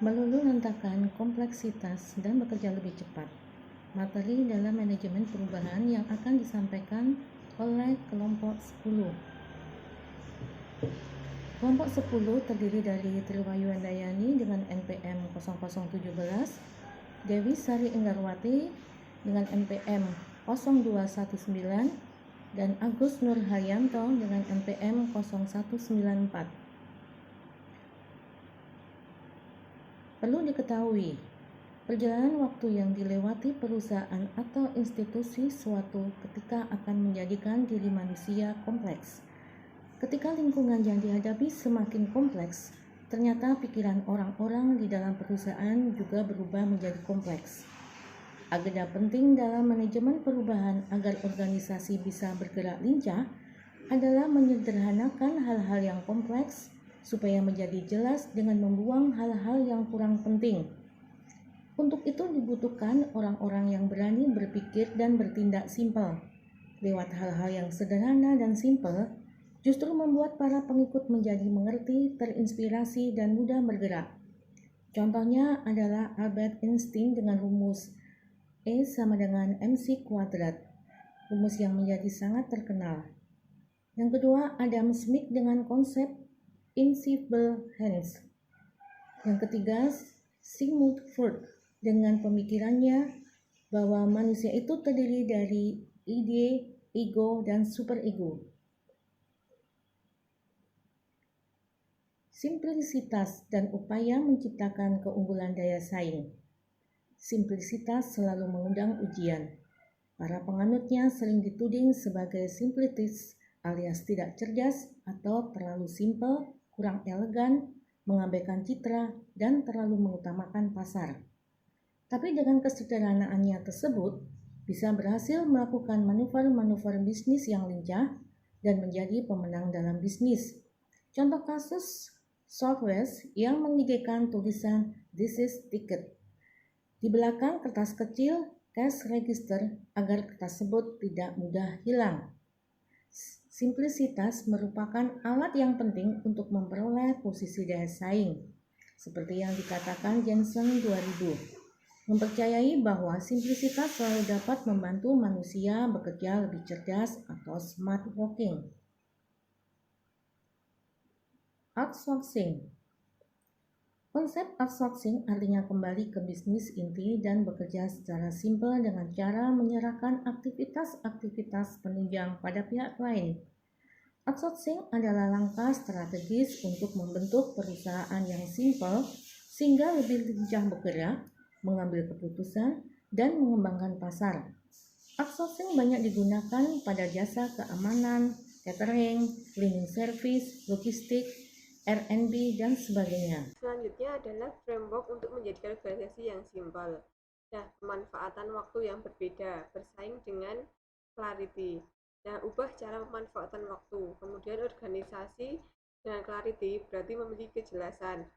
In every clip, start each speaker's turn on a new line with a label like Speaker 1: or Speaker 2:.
Speaker 1: meluluhlantahkan kompleksitas dan bekerja lebih cepat. Materi dalam manajemen perubahan yang akan disampaikan oleh kelompok 10. Kelompok 10 terdiri dari Triwayu Handayani dengan NPM 0017, Dewi Sari Enggarwati dengan NPM 0219, dan Agus Nur Haryanto dengan NPM 0194. Perlu diketahui, perjalanan waktu yang dilewati perusahaan atau institusi suatu ketika akan menjadikan diri manusia kompleks. Ketika lingkungan yang dihadapi semakin kompleks, ternyata pikiran orang-orang di dalam perusahaan juga berubah menjadi kompleks. Agenda penting dalam manajemen perubahan agar organisasi bisa bergerak lincah adalah menyederhanakan hal-hal yang kompleks supaya menjadi jelas dengan membuang hal-hal yang kurang penting. Untuk itu dibutuhkan orang-orang yang berani berpikir dan bertindak simpel. Lewat hal-hal yang sederhana dan simpel, justru membuat para pengikut menjadi mengerti, terinspirasi, dan mudah bergerak. Contohnya adalah Albert Einstein dengan rumus E sama dengan MC kuadrat, rumus yang menjadi sangat terkenal. Yang kedua, Adam Smith dengan konsep invisible hands. Yang ketiga, Sigmund Freud dengan pemikirannya bahwa manusia itu terdiri dari ide, ego, dan superego. Simplisitas dan upaya menciptakan keunggulan daya saing. Simplisitas selalu mengundang ujian. Para penganutnya sering dituding sebagai simplitis alias tidak cerdas atau terlalu simpel, kurang elegan, mengabaikan citra, dan terlalu mengutamakan pasar. Tapi dengan kesederhanaannya tersebut, bisa berhasil melakukan manuver-manuver bisnis yang lincah dan menjadi pemenang dalam bisnis. Contoh kasus Southwest yang menyediakan tulisan "This is ticket" di belakang kertas kecil cash register agar kertas tersebut tidak mudah hilang. Simplisitas merupakan alat yang penting untuk memperoleh posisi daya saing. Seperti yang dikatakan Jensen 2000, mempercayai bahwa simplisitas selalu dapat membantu manusia bekerja lebih cerdas atau smart working. Outsourcing. Konsep outsourcing artinya kembali ke bisnis inti dan bekerja secara simpel dengan cara menyerahkan aktivitas-aktivitas penunjang pada pihak lain. Outsourcing adalah langkah strategis untuk membentuk perusahaan yang simpel sehingga lebih lincah bergerak, mengambil keputusan, dan mengembangkan pasar. Outsourcing banyak digunakan pada jasa keamanan, catering, cleaning service, logistik, R&D, dan sebagainya.
Speaker 2: Selanjutnya adalah framework untuk menjadikan organisasi yang simpel. Nah, pemanfaatan waktu yang berbeda, bersaing dengan clarity. Nah, ubah cara pemanfaatan waktu. Kemudian organisasi dengan clarity berarti memiliki kejelasan.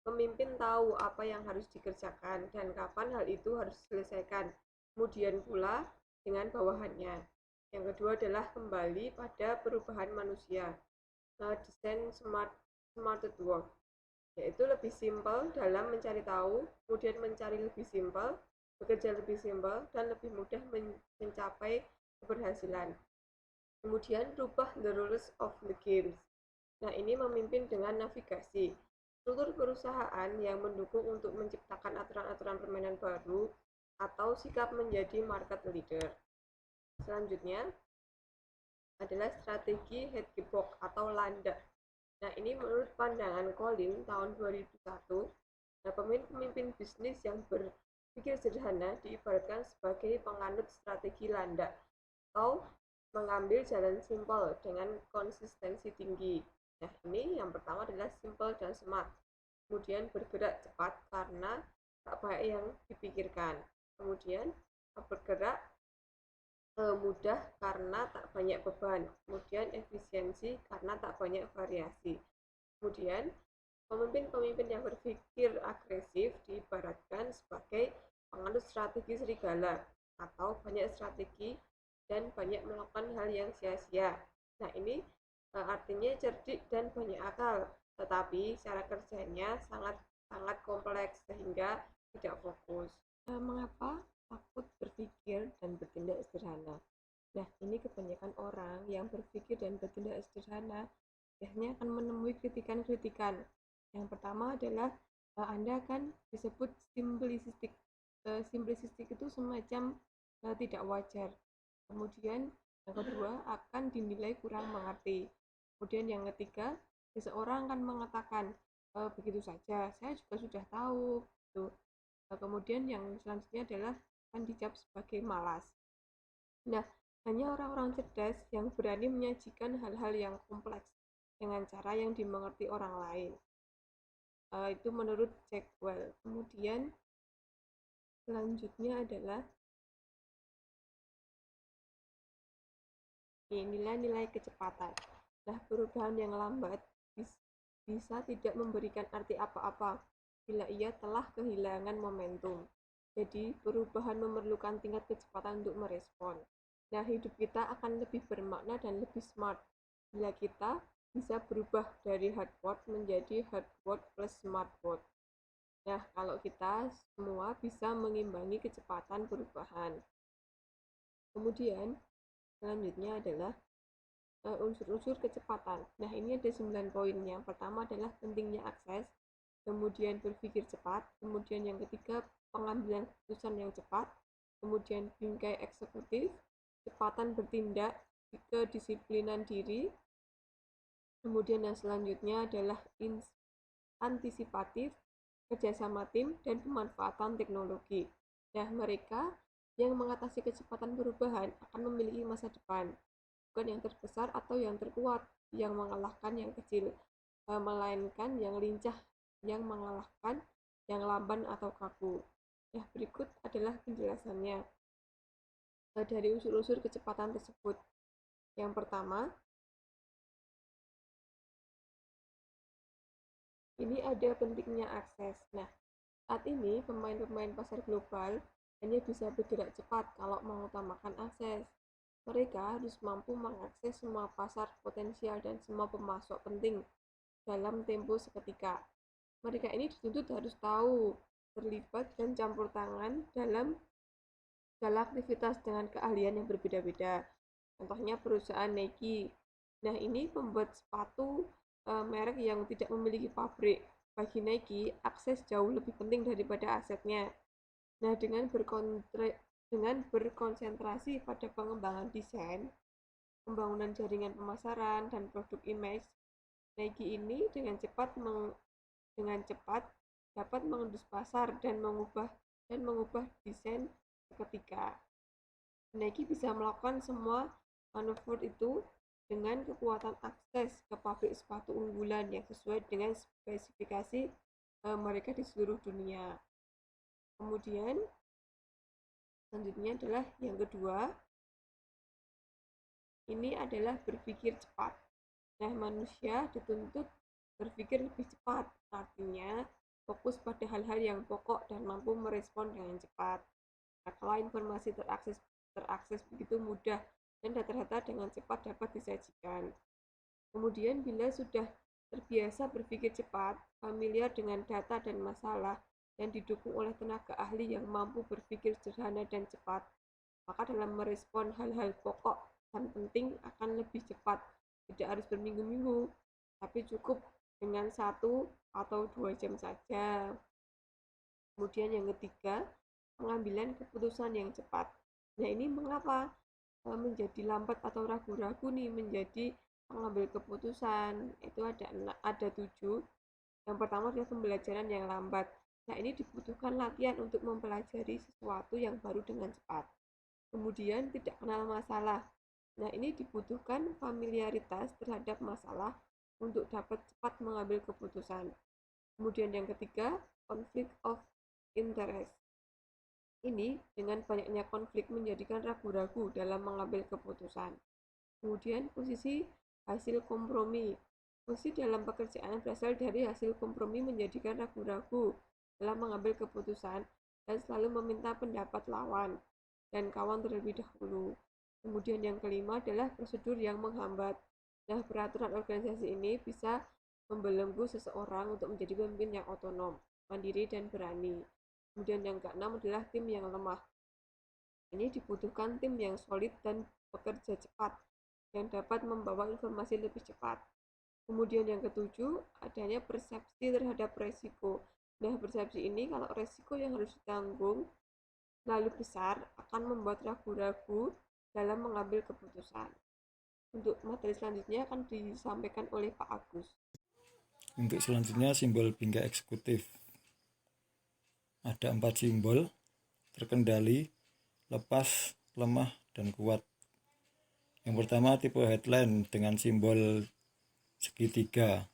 Speaker 2: Pemimpin tahu apa yang harus dikerjakan dan kapan hal itu harus diselesaikan. Kemudian pula dengan bawahannya. Yang kedua adalah kembali pada perubahan manusia. Desain smarted work, yaitu lebih simpel dalam mencari tahu, kemudian mencari lebih simpel, bekerja lebih simpel, dan lebih mudah mencapai keberhasilan. Kemudian rubah the rules of the games. Nah, ini memimpin dengan navigasi. Struktur perusahaan yang mendukung untuk menciptakan aturan-aturan permainan baru atau sikap menjadi market leader. Selanjutnya adalah strategi Hedgepok atau landak. Nah, ini menurut pandangan Colin tahun 2001, nah, pemimpin bisnis yang berpikir sederhana diibaratkan sebagai penganut strategi landak atau mengambil jalan simpel dengan konsistensi tinggi. Nah, ini yang pertama adalah simple dan smart. Kemudian bergerak cepat karena tak banyak yang dipikirkan. Kemudian bergerak mudah karena tak banyak beban, kemudian efisiensi karena tak banyak variasi. Kemudian pemimpin-pemimpin yang berpikir agresif diibaratkan sebagai penganut strategi serigala atau banyak strategi dan banyak melakukan hal yang sia-sia. Nah, ini artinya cerdik dan banyak akal, tetapi cara kerjanya sangat kompleks sehingga tidak fokus. Mengapa takut berpikir dan bertindak sederhana? Nah, ini kebanyakan orang yang berpikir dan bertindak sederhana biasanya akan menemui kritikan-kritikan. Yang pertama adalah Anda akan disebut simplistik. Simplistik itu semacam tidak wajar. Kemudian yang kedua akan dinilai kurang mengerti. Kemudian yang ketiga, seseorang akan mengatakan begitu saja, saya juga sudah tahu. Gitu. Kemudian yang selanjutnya adalah akan dicap sebagai malas. Nah, hanya orang-orang cerdas yang berani menyajikan hal-hal yang kompleks dengan cara yang dimengerti orang lain. Itu menurut Jackwell. Kemudian selanjutnya adalah nilai-nilai kecepatan. Nah, perubahan yang lambat bisa tidak memberikan arti apa-apa bila ia telah kehilangan momentum. Jadi, perubahan memerlukan tingkat kecepatan untuk merespon. Nah, hidup kita akan lebih bermakna dan lebih smart bila kita bisa berubah dari hard work menjadi hard work plus smart work. Nah, kalau kita semua bisa mengimbangi kecepatan perubahan. Kemudian, selanjutnya adalah unsur-unsur kecepatan. Nah, ini ada 9 poin. Yang pertama adalah pentingnya akses, kemudian berpikir cepat, kemudian yang ketiga pengambilan keputusan yang cepat, kemudian bingkai eksekutif, kecepatan bertindak, kedisiplinan diri, kemudian yang selanjutnya adalah antisipatif, kerjasama tim, dan pemanfaatan teknologi. Nah, mereka yang mengatasi kecepatan perubahan akan memiliki masa depan, bukan yang terbesar atau yang terkuat yang mengalahkan yang kecil, melainkan yang lincah yang mengalahkan yang lamban atau kaku. Nah, berikut adalah penjelasannya dari unsur-unsur kecepatan tersebut. Yang pertama, ini ada pentingnya akses. Nah, saat ini pemain-pemain pasar global hanya bisa bergerak cepat kalau mengutamakan akses. Mereka harus mampu mengakses semua pasar potensial dan semua pemasok penting dalam tempo seketika. Mereka ini dituntut harus tahu, terlibat dan campur tangan dalam segala aktivitas dengan keahlian yang berbeda-beda. Contohnya perusahaan Nike. Nah, ini membuat sepatu merek yang tidak memiliki pabrik. Bagi Nike, akses jauh lebih penting daripada asetnya. Nah, dengan berkonsentrasi pada pengembangan desain, pembangunan jaringan pemasaran, dan produk image, Nike ini dengan cepat dapat mengendus pasar dan mengubah desain seketika. Nike bisa melakukan semua manuver itu dengan kekuatan akses ke pabrik sepatu unggulan yang sesuai dengan spesifikasi mereka di seluruh dunia. Kemudian selanjutnya adalah yang kedua, ini adalah berpikir cepat. Nah, manusia dituntut berpikir lebih cepat, artinya fokus pada hal-hal yang pokok dan mampu merespon dengan cepat. Nah, kalau informasi terakses begitu mudah dan data-data dengan cepat dapat disajikan. Kemudian bila sudah terbiasa berpikir cepat, familiar dengan data dan masalah, dan didukung oleh tenaga ahli yang mampu berpikir sederhana dan cepat, maka dalam merespon hal-hal pokok dan penting akan lebih cepat. Tidak harus berminggu-minggu, tapi cukup dengan 1 atau 2 jam saja. Kemudian yang ketiga, pengambilan keputusan yang cepat. Nah, ini mengapa menjadi lambat atau ragu-ragu nih menjadi mengambil keputusan? Itu ada 7. Yang pertama adalah pembelajaran yang lambat. Nah, ini dibutuhkan latihan untuk mempelajari sesuatu yang baru dengan cepat. Kemudian tidak kenal masalah. Nah, ini dibutuhkan familiaritas terhadap masalah untuk dapat cepat mengambil keputusan. Kemudian yang ketiga, conflict of interest. Ini dengan banyaknya konflik menjadikan ragu-ragu dalam mengambil keputusan. Kemudian posisi hasil kompromi. Posisi dalam pekerjaan berasal dari hasil kompromi menjadikan ragu-ragu dalam mengambil keputusan dan selalu meminta pendapat lawan dan kawan terlebih dahulu. Kemudian yang kelima adalah prosedur yang menghambat. Nah, peraturan organisasi ini bisa membelenggu seseorang untuk menjadi pemimpin yang otonom, mandiri, dan berani. Kemudian yang keenam adalah tim yang lemah. Ini dibutuhkan tim yang solid dan bekerja cepat, yang dapat membawa informasi lebih cepat. Kemudian yang ketujuh, adanya persepsi terhadap resiko. Nah, persepsi ini kalau resiko yang harus ditanggung terlalu besar akan membuat ragu-ragu dalam mengambil keputusan. Untuk materi selanjutnya akan disampaikan oleh Pak Agus.
Speaker 3: Untuk selanjutnya simbol bingkai eksekutif. Ada 4 simbol: terkendali, lepas, lemah, dan kuat. Yang pertama tipe headline dengan simbol segitiga.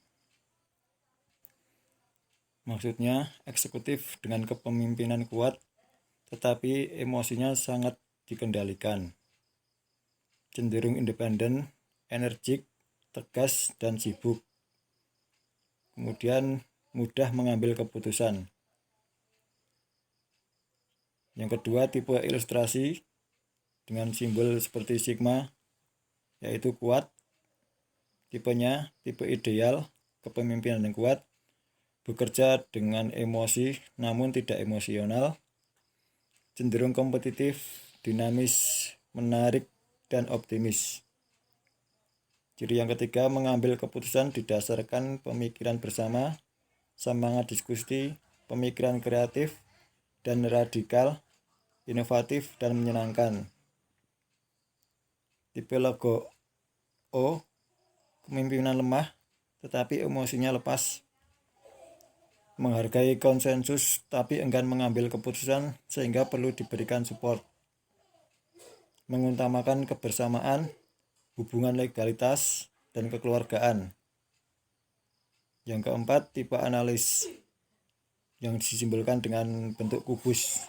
Speaker 3: Maksudnya eksekutif dengan kepemimpinan kuat tetapi emosinya sangat dikendalikan. Cenderung independen, energik, tegas, dan sibuk. Kemudian mudah mengambil keputusan. Yang kedua tipe ilustrasi dengan simbol seperti sigma, yaitu kuat. Tipenya tipe ideal, kepemimpinan yang kuat, bekerja dengan emosi namun tidak emosional, cenderung kompetitif, dinamis, menarik, dan optimis. Ciri yang ketiga, mengambil keputusan didasarkan pemikiran bersama, semangat diskusi, pemikiran kreatif dan radikal, inovatif, dan menyenangkan. Tipe logo O, kepemimpinan lemah tetapi emosinya lepas, menghargai konsensus tapi enggan mengambil keputusan sehingga perlu diberikan support, mengutamakan kebersamaan, hubungan legalitas, dan kekeluargaan. Yang keempat, tipe analis yang disimbolkan dengan bentuk kubus.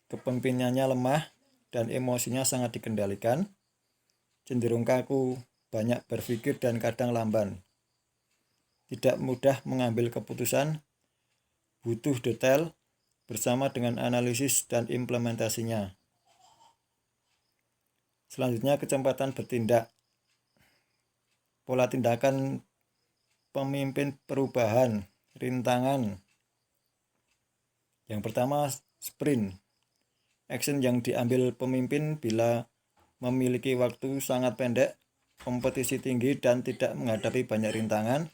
Speaker 3: Kepemimpinannya lemah dan emosinya sangat dikendalikan, cenderung kaku, banyak berpikir dan kadang lamban. Tidak mudah mengambil keputusan, butuh detail bersama dengan analisis dan implementasinya. Selanjutnya kecepatan bertindak. Pola tindakan pemimpin perubahan, rintangan. Yang pertama, sprint. Action yang diambil pemimpin bila memiliki waktu sangat pendek, kompetisi tinggi, dan tidak menghadapi banyak rintangan,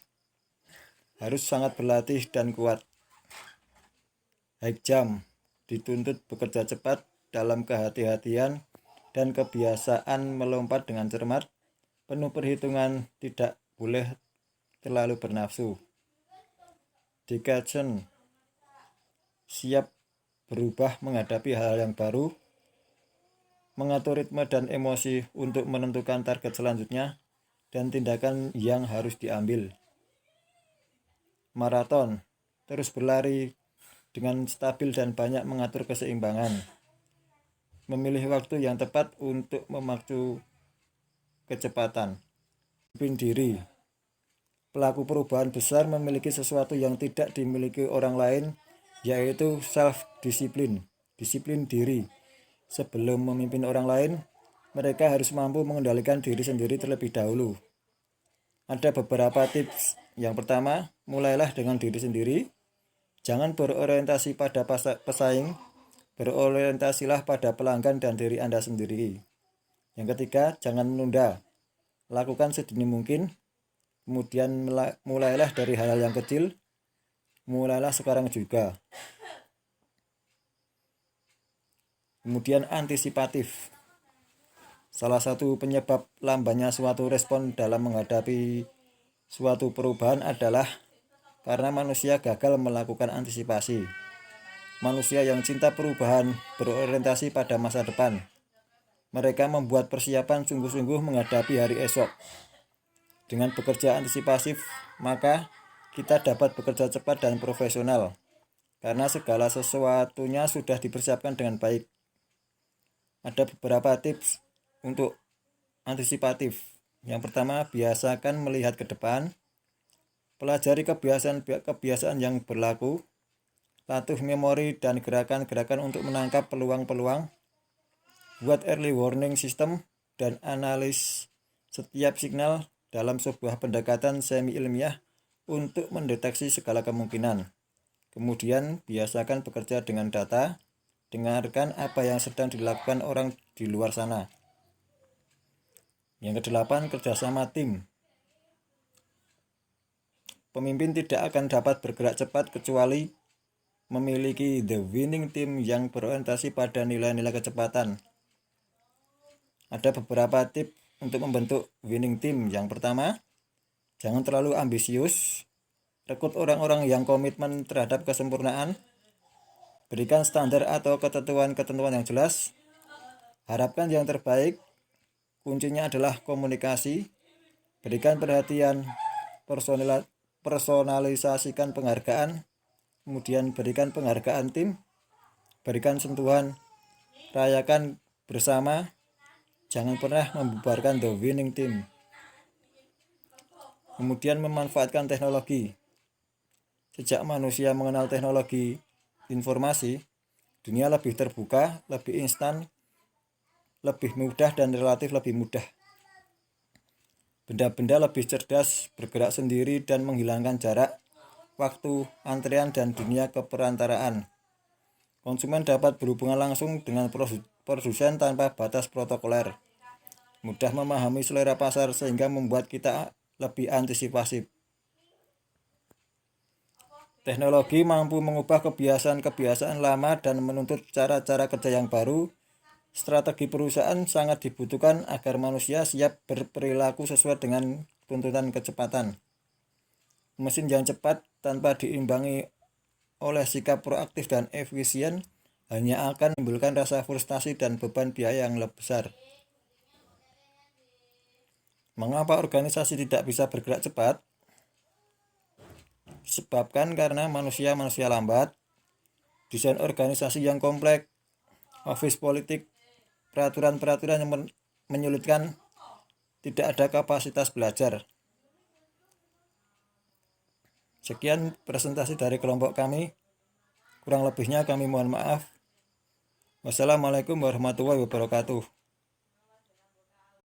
Speaker 3: harus sangat berlatih dan kuat. High jump, dituntut bekerja cepat dalam kehati-hatian dan kebiasaan melompat dengan cermat, penuh perhitungan, tidak boleh terlalu bernafsu. Dedication, siap berubah menghadapi hal yang baru, mengatur ritme dan emosi untuk menentukan target selanjutnya dan tindakan yang harus diambil. Maraton, terus berlari dengan stabil dan banyak mengatur keseimbangan. Memilih waktu yang tepat untuk memacu kecepatan. Pimpin diri. Pelaku perubahan besar memiliki sesuatu yang tidak dimiliki orang lain, yaitu self-disiplin, disiplin diri. Sebelum memimpin orang lain, mereka harus mampu mengendalikan diri sendiri terlebih dahulu. Ada beberapa tips. Yang pertama, mulailah dengan diri sendiri. Jangan berorientasi pada pesaing, berorientasilah pada pelanggan dan diri Anda sendiri. Yang ketiga, jangan menunda. Lakukan sedini mungkin. Kemudian mulailah dari hal-hal yang kecil. Mulailah sekarang juga. Kemudian antisipatif. Salah satu penyebab lambannya suatu respon dalam menghadapi suatu perubahan adalah karena manusia gagal melakukan antisipasi. Manusia yang cinta perubahan berorientasi pada masa depan. Mereka membuat persiapan sungguh-sungguh menghadapi hari esok. Dengan bekerja antisipasif, maka kita dapat bekerja cepat dan profesional, karena segala sesuatunya sudah dipersiapkan dengan baik. Ada beberapa tips untuk antisipatif. Yang pertama, biasakan melihat ke depan. Pelajari kebiasaan yang berlaku. Latih memori dan gerakan-gerakan untuk menangkap peluang-peluang. Buat early warning system dan analis setiap signal dalam sebuah pendekatan semi-ilmiah untuk mendeteksi segala kemungkinan. Kemudian, biasakan bekerja dengan data, dengarkan apa yang sedang dilakukan orang di luar sana. Yang kedelapan, kerjasama tim. Pemimpin tidak akan dapat bergerak cepat kecuali memiliki the winning team yang berorientasi pada nilai-nilai kecepatan. Ada beberapa tips untuk membentuk winning team. Yang pertama, jangan terlalu ambisius. Rekrut orang-orang yang komitmen terhadap kesempurnaan. Berikan standar atau ketentuan-ketentuan yang jelas. Harapkan yang terbaik. Kuncinya adalah komunikasi. Berikan perhatian, personalisasikan penghargaan. Kemudian berikan penghargaan tim. Berikan sentuhan. Rayakan bersama. Jangan pernah membubarkan the winning team. Kemudian memanfaatkan teknologi. Sejak manusia mengenal teknologi informasi, dunia lebih terbuka, lebih instan, lebih mudah dan relatif lebih mudah. Benda-benda lebih cerdas, bergerak sendiri dan menghilangkan jarak, waktu, antrean dan dunia keperantaraan. Konsumen dapat berhubungan langsung dengan produsen tanpa batas protokoler. Mudah memahami selera pasar sehingga membuat kita lebih antisipasif. Teknologi mampu mengubah kebiasaan-kebiasaan lama dan menuntut cara-cara kerja yang baru. Strategi perusahaan sangat dibutuhkan agar manusia siap berperilaku sesuai dengan tuntutan kecepatan. Mesin yang cepat tanpa diimbangi oleh sikap proaktif dan efisien hanya akan menimbulkan rasa frustasi dan beban biaya yang lebih besar. Mengapa organisasi tidak bisa bergerak cepat? Disebabkan karena manusia lambat, desain organisasi yang kompleks, office politik, peraturan-peraturan yang menyulitkan, tidak ada kapasitas belajar. Sekian presentasi dari kelompok kami. Kurang lebihnya kami mohon maaf. Wassalamualaikum warahmatullahi wabarakatuh.